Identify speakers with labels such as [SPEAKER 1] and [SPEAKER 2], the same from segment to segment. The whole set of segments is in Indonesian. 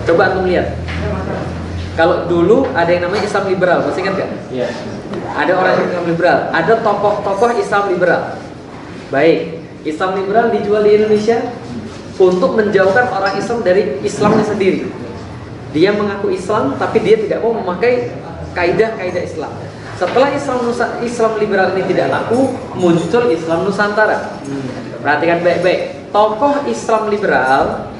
[SPEAKER 1] Coba antum lihat. Kalau dulu ada yang namanya Islam liberal, masih ingat nggak?
[SPEAKER 2] Iya.
[SPEAKER 1] Ada orang Islam liberal, ada tokoh-tokoh Islam liberal. Baik, Islam liberal dijual di Indonesia untuk menjauhkan orang Islam dari Islamnya sendiri. Dia mengaku Islam, tapi dia tidak mau memakai kaidah-kaidah Islam. Setelah Islam liberal ini tidak laku, muncul Islam Nusantara. Perhatikan baik-baik. Tokoh Islam liberal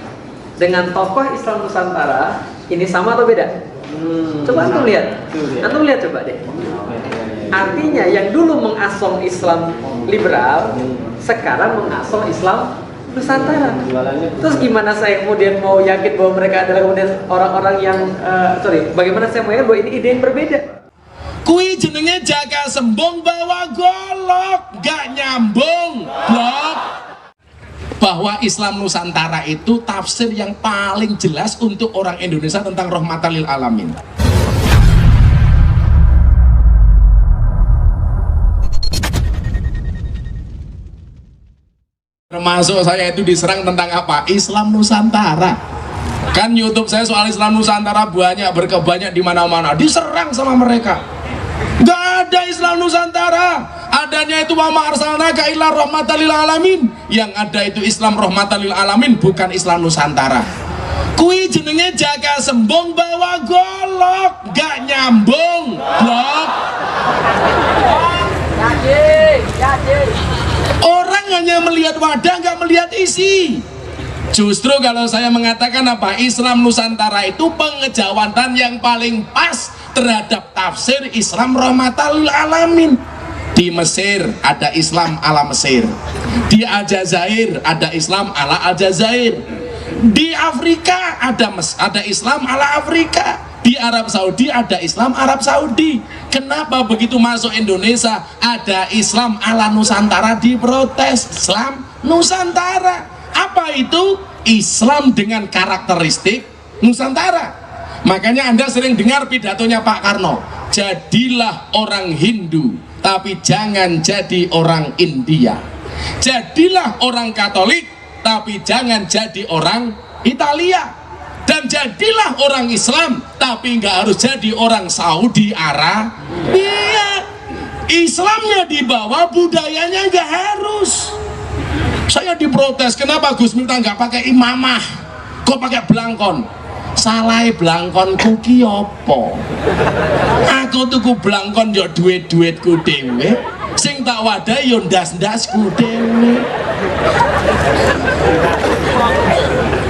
[SPEAKER 1] dengan tokoh Islam Nusantara ini sama atau beda? Coba antum lihat. Antum lihat coba deh. Artinya yang dulu mengasong Islam liberal, sekarang mengasong Islam Nusantara. Terus gimana saya kemudian mau yakin bahwa mereka adalah kemudian orang-orang yang bagaimana saya mau yakin bahwa ini ide yang berbeda?
[SPEAKER 3] Kui jenenge jaga sembung bawa golok, gak nyambung, blok. Bahwa Islam Nusantara itu tafsir yang paling jelas untuk orang Indonesia tentang rahmatan lil alamin. Termasuk saya itu diserang tentang apa? Islam Nusantara. Kan YouTube saya soal Islam Nusantara banyak di mana-mana. Diserang sama mereka. Gak ada Islam Nusantara. Adanya itu wa ma arsalnaka illa rahmatan lil alamin. Yang ada itu Islam rahmatan lil alamin, bukan Islam Nusantara. Kui jenenge jaga sembung bawa golok, gak nyambung, blok. Orang hanya melihat wadah, nggak melihat isi. Justru kalau saya mengatakan apa, Islam Nusantara itu pengejawatan yang paling pas terhadap tafsir Islam rahmatan lil alamin. Di Mesir ada Islam ala Mesir, di Aljazair ada Islam ala Aljazair, di Afrika ada Islam ala Afrika, di Arab Saudi ada Islam Arab Saudi. Kenapa begitu masuk Indonesia ada Islam ala Nusantara diprotes? Islam Nusantara apa itu? Islam dengan karakteristik Nusantara. Makanya Anda sering dengar pidatonya Pak Karno, jadilah orang Hindu tapi jangan jadi orang India, jadilah orang Katolik tapi jangan jadi orang Italia, dan jadilah orang Islam tapi nggak harus jadi orang Saudi Arabia. Islamnya dibawa, budayanya nggak harus. Saya diprotes, kenapa Gus Miftah nggak pakai imamah, kok pakai belangkon? Salah belangkon kuki opo? Aku tuku belangkon yo duit-duitku dewe, sing tak wadai yo ndas-ndasku dewe.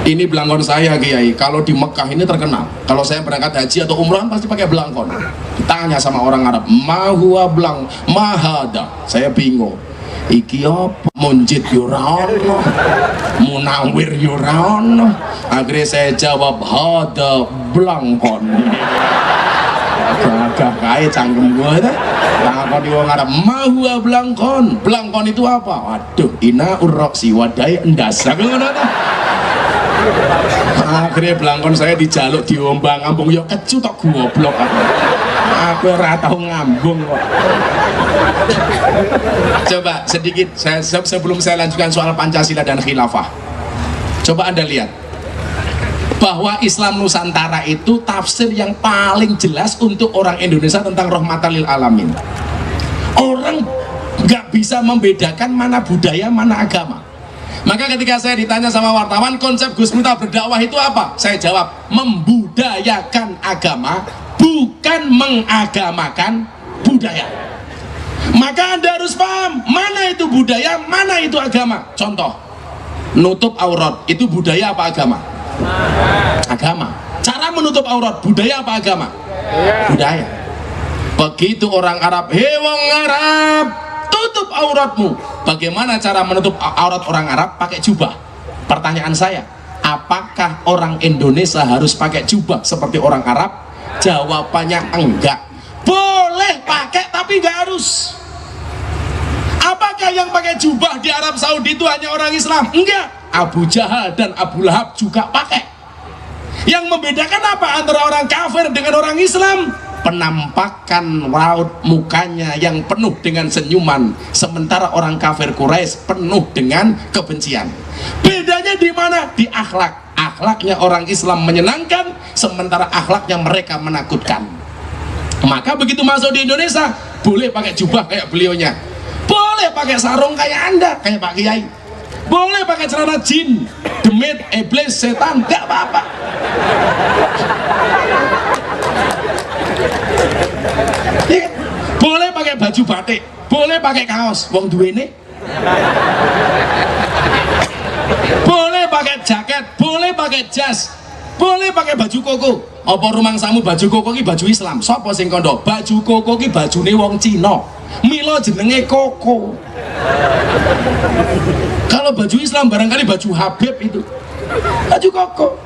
[SPEAKER 3] Ini belangkon saya Kiai, kalau di Mekah ini terkenal. Kalau saya berangkat haji atau umrah pasti pakai belangkon. Ditanya sama orang Arab, "Ma huwa mahada?" Saya bingung. Iki apa? Munjid yurano, munawir yurano. Akhirnya saya jawab, hada belangkon. Agak kaya cangkem gue dah. Belangkon di wong Arab, mahua belangkon. Belangkon itu apa? Waduh, ina urroksi wadai endas. Akhirnya belangkon saya dijaluk diombang ngambung, ya kecu tok goblok aku ora tau ngambung kok. Coba sedikit sebelum saya lanjutkan soal Pancasila dan khilafah, coba Anda lihat bahwa Islam Nusantara itu tafsir yang paling jelas untuk orang Indonesia tentang rahmatan lil alamin. Orang nggak bisa membedakan mana budaya mana agama. Maka ketika saya ditanya sama wartawan, konsep Gus Miftah berdakwah itu apa? Saya jawab, membudayakan agama, bukan mengagamakan budaya. Maka Anda harus paham, mana itu budaya, mana itu agama. Contoh, nutup aurat, itu budaya apa agama? Agama. Cara menutup aurat, budaya apa agama? Budaya. Begitu orang Arab, hei wong Arab, tutup auratmu. Bagaimana cara menutup aurat orang Arab? Pakai jubah. Pertanyaan saya, apakah orang Indonesia harus pakai jubah seperti orang Arab? Jawabannya enggak. Boleh pakai tapi enggak harus. Apakah yang pakai jubah di Arab Saudi itu hanya orang Islam? Enggak. Abu Jahal dan Abu Lahab juga pakai. Yang membedakan apa antara orang kafir dengan orang Islam? Penampakan raut mukanya yang penuh dengan senyuman, sementara orang kafir Quraisy penuh dengan kebencian. Bedanya di mana? Di akhlak. akhlaknya orang Islam menyenangkan, sementara akhlaknya mereka menakutkan. Maka begitu masuk di Indonesia, boleh pakai jubah kayak beliaunya, boleh pakai sarung kayak Anda, kayak Pak Kiai, boleh pakai celana jin, demit, iblis, setan, gak apa-apa. Ya, boleh pakai baju batik, boleh pakai kaos, wong duwene. Boleh pakai jaket, boleh pakai jas, boleh pakai baju koko. Apa rumangsamu baju koko ki baju Islam? Sopo sing kondo? Baju koko ki bajune wong Cina. Milo jenenge koko. Kalau baju Islam barangkali baju Habib itu. Baju koko.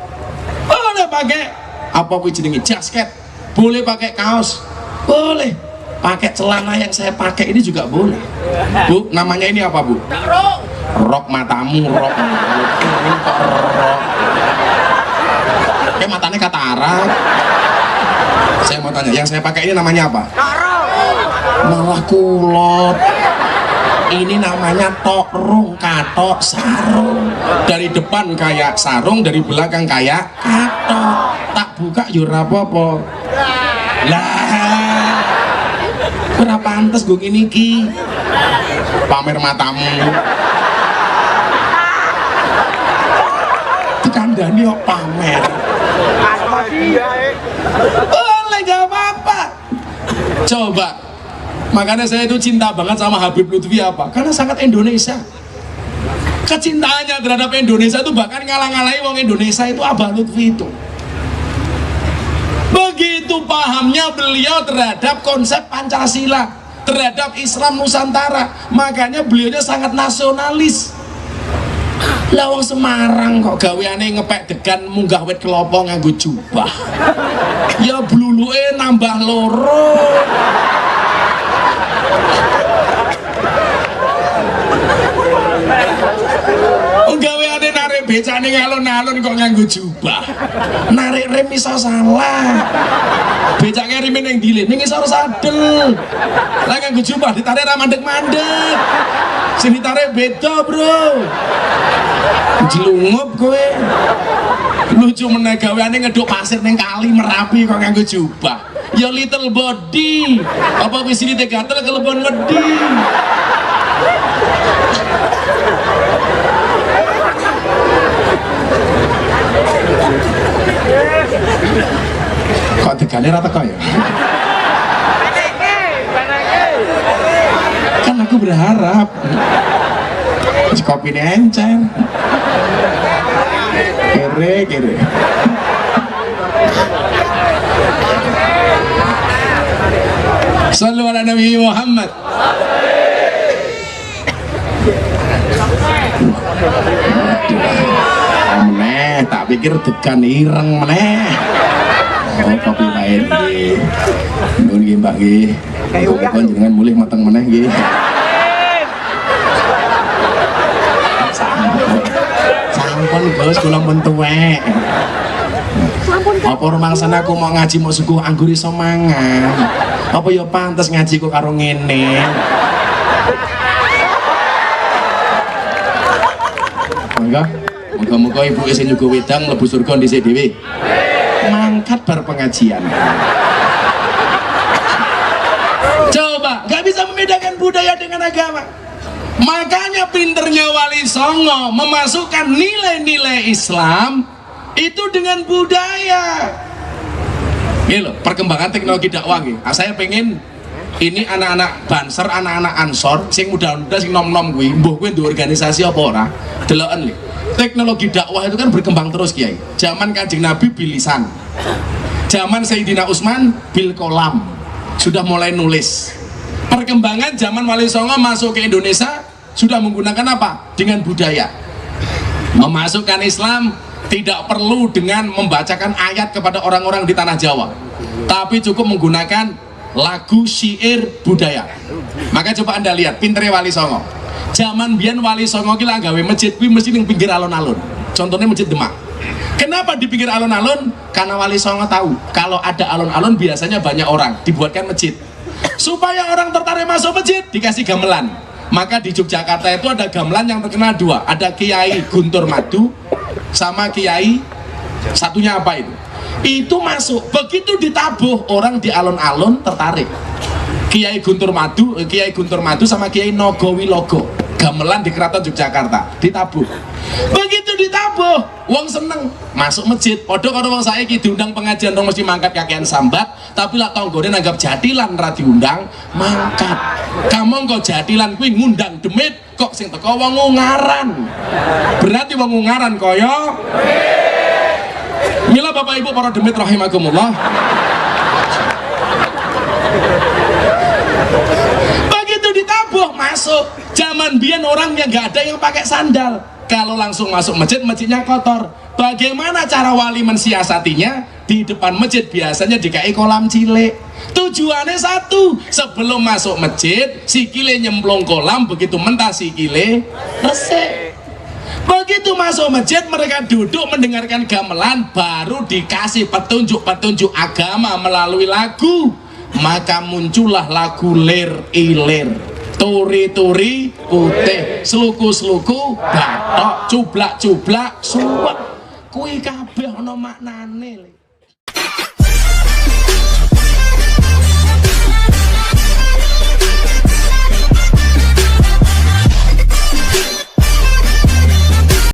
[SPEAKER 3] Boleh pakai apa kuwi jenenge jasket, boleh pakai kaos, boleh pakai celana yang saya pakai ini juga boleh. Bu, namanya ini apa, Bu? Rok matamu, rok. Ini kok rok. Kayak matanya katarak. Saya mau tanya, yang saya pakai ini namanya apa? Malah kulot. Ini namanya tokrung, katok, sarung. Dari depan kayak sarung, dari belakang kayak katok. Tak buka yura apa-apa. Lah, berapa pantes gue gini ki? Pamer matamu. Kandani kok pamer. Boleh, gak apa-apa. Coba, makanya saya itu cinta banget sama Habib Lutfi apa? Karena sangat Indonesia. Kecintaannya terhadap Indonesia itu bahkan ngalah-ngalahi wong Indonesia itu Abah Lutfi itu. Begitu pahamnya beliau terhadap konsep Pancasila, terhadap Islam Nusantara, makanya beliaunya sangat nasionalis. Lawang Semarang kok gaweane ngepek degan munggah wit kelapa nganggo jubah. Ya bluluke nambah loro. Gaweane narik becane ngalon-alon kok nganggo jubah. Narik rem iso salah. Becake rime ning ndi? Ning isor sadel. Lah nganggo jubah ditarik ra mandeg-mandeg. Sing ditarik beda, Bro. Jelungup kowe. Lucu meneh gaweane ngeduk pasir ning kali Merapi kok nganggo jubah. Ya little body. Apa wis ini gatel kelebon wedi. Kok tegane ra teko ya? Kan aku berharap kopi ini encer. Kere. Sallu ala Nabi Muhammad. Meneh, tak pikir degan ireng meneh. Oh, kopi lain nggih. Nuwun nggih, Mbak nggih. Muga-muga jenengan mulih mateng meneh nggih. Sampun Gus, kula pun tuwek. Apa rumangsane aku mau ngaji mau suguh anggur iso mangan. Apa ya pantes ngaji kok karo ngene. Moga-moga ibu sing nyuguh wedang mlebu surga dhisik dhewe. Mangkat bar pengajian. Coba, gak bisa membedakan budaya dengan agama. Makanya pinternya Wali Songo memasukkan nilai-nilai Islam itu dengan budaya. Gila, perkembangan teknologi dakwah gitu. Saya pengen ini anak-anak Banser, anak-anak Ansor, sing muda-muda sing nom-nom gue, mbuh gue di organisasi apa ora? Deloken lho. Teknologi dakwah itu kan berkembang terus Kiai. Zaman Kanjeng Nabi bil lisan. Zaman Sayyidina Utsman bil kolam. Sudah mulai nulis. Perkembangan zaman Wali Songo masuk ke Indonesia sudah menggunakan apa? Dengan budaya. Memasukkan Islam tidak perlu dengan membacakan ayat kepada orang-orang di tanah Jawa, tapi cukup menggunakan lagu syair budaya. Maka coba Anda lihat pinternya Wali Songo. Zaman biyen Wali Songo ki lah gawe masjid kuwi mesti ning pinggir alun-alun. Contohnya Masjid Demak. Kenapa di pinggir alun-alun? Karena Wali Songo tahu kalau ada alun-alun biasanya banyak orang, dibuatkan masjid. Supaya orang tertarik masuk masjid dikasih gamelan. Maka di Yogyakarta itu ada gamelan yang terkenal dua, ada Kiai Guntur Madu, sama kiai satunya apa itu masuk. Begitu ditabuh, orang di alun-alun tertarik. Kiai Guntur Madu sama Kiai Nogowilogo gamelan di Keraton Yogyakarta ditabuh. Begitu ditabuh, wong seneng masuk masjid. Padha karo wong saiki diundang pengajian dong mesti mangkat kakean sambat, tapi lah tanggane nanggap jadilan ra diundang mangkat. Kamu kok jadilan kuwi ngundang demit, kok sing teko wong ungaran. Berarti wong ungaran kaya mila Bapak Ibu para demit rahimakumullah. Begitu ditabuh masuk. Zaman biyen orang yang nggak ada yang pakai sandal. Kalau langsung masuk masjid, masjidnya kotor. Bagaimana cara wali mensiasatinya? Di depan masjid biasanya dikai kolam cilik. Tujuannya satu, sebelum masuk masjid, sikile nyemplung kolam, begitu mentah sikile resik. Begitu masuk masjid, mereka duduk mendengarkan gamelan, baru dikasih petunjuk-petunjuk agama melalui lagu. Maka muncullah lagu lir ilir, turi-turi putih, sluku-sluku batok, cublak-cublak suwek. Kuwi kabeh ana maknane.